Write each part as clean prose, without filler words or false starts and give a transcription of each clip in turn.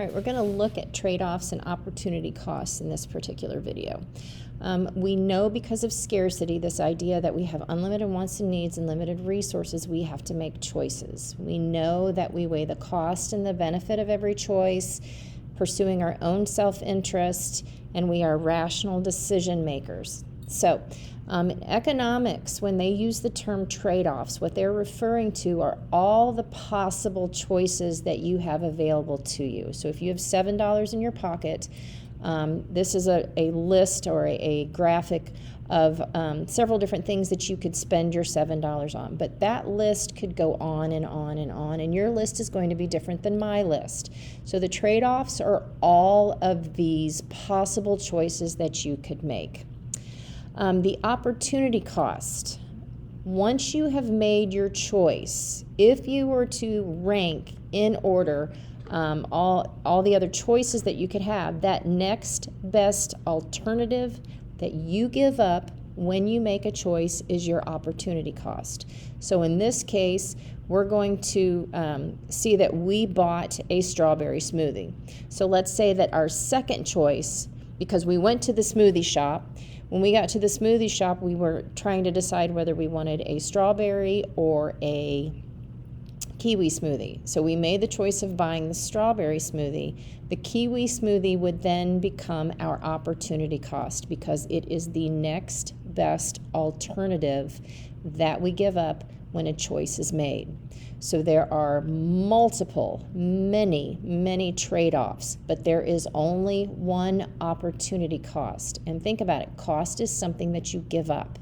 All right, we're going to look at trade-offs and opportunity costs in this particular video. We know because of scarcity, this idea that we have unlimited wants and needs and limited resources, we have to make choices. We know that we weigh the cost and the benefit of every choice, pursuing our own self-interest, and we are rational decision makers. So, in economics, when they use the term trade-offs, what they're referring to are all the possible choices that you have available to you. So if you have $7 in your pocket, this is a list or a graphic of several different things that you could spend your $7 on. But that list could go on and on and on, and your list is going to be different than my list. So the trade-offs are all of these possible choices that you could make. The opportunity cost. Once you have made your choice, if you were to rank in order all the other choices that you could have, that next best alternative that you give up when you make a choice is your opportunity cost. So in this case, we're going to see that we bought a strawberry smoothie. So let's say that our second choice, because we went to the smoothie shop, when we got to the smoothie shop, we were trying to decide whether we wanted a strawberry or a kiwi smoothie. So we made the choice of buying the strawberry smoothie. The kiwi smoothie would then become our opportunity cost because it is the next best alternative that we give up when a choice is made. So there are many trade-offs, but there is only one opportunity cost. And think about it, cost is something that you give up.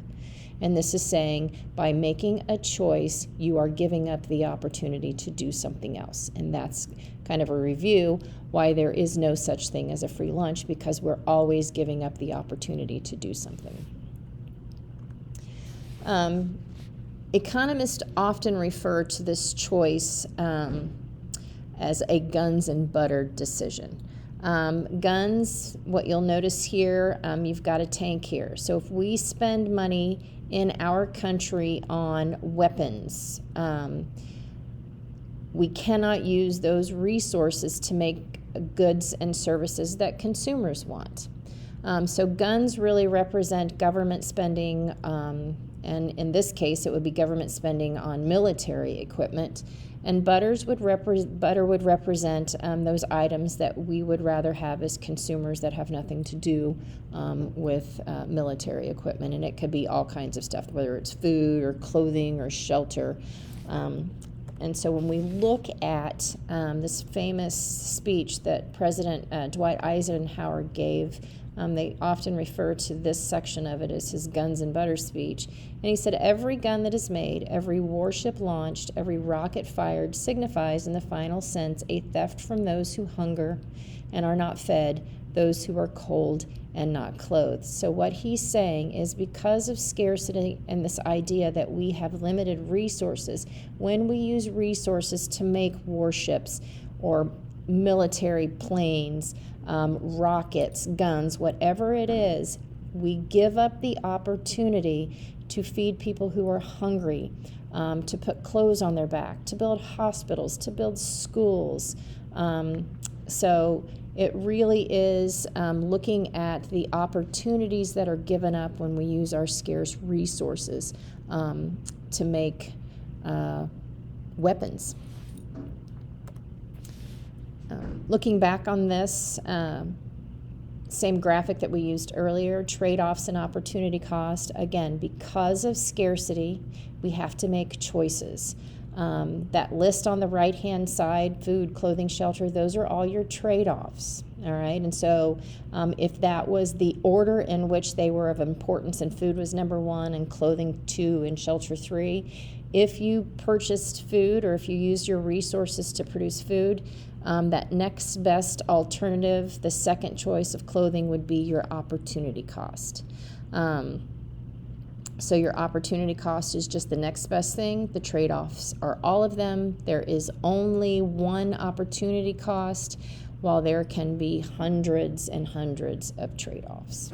And this is saying by making a choice, you are giving up the opportunity to do something else. And that's kind of a review why there is no such thing as a free lunch, because we're always giving up the opportunity to do something. Economists often refer to this choice as a guns and butter decision. Guns, what you'll notice here, you've got a tank here. So if we spend money in our country on weapons, we cannot use those resources to make goods and services that consumers want. So guns really represent government spending, and in this case it would be government spending on military equipment, and butter would represent those items that we would rather have as consumers that have nothing to do with military equipment, and it could be all kinds of stuff, whether it's food or clothing or shelter. And so when we look at this famous speech that President Dwight Eisenhower gave, they often refer to this section of it as his guns and butter speech. And he said, every gun that is made, every warship launched, every rocket fired signifies in the final sense a theft from those who hunger and are not fed, those who are cold and not clothed. So what he's saying is because of scarcity and this idea that we have limited resources, when we use resources to make warships or military planes, rockets, guns, whatever it is, we give up the opportunity to feed people who are hungry, to put clothes on their back, to build hospitals, to build schools. So it really is looking at the opportunities that are given up when we use our scarce resources to make weapons. Looking back on this, same graphic that we used earlier, trade-offs and opportunity cost. Again, because of scarcity, we have to make choices. That list on the right-hand side, food, clothing, shelter, those are all your trade-offs, all right? And so if that was the order in which they were of importance, and food was number 1 and clothing 2 and shelter 3, if you purchased food or if you used your resources to produce food, that next best alternative, the second choice of clothing, would be your opportunity cost. So your opportunity cost is just the next best thing. The trade-offs are all of them. There is only one opportunity cost, while there can be hundreds and hundreds of trade-offs.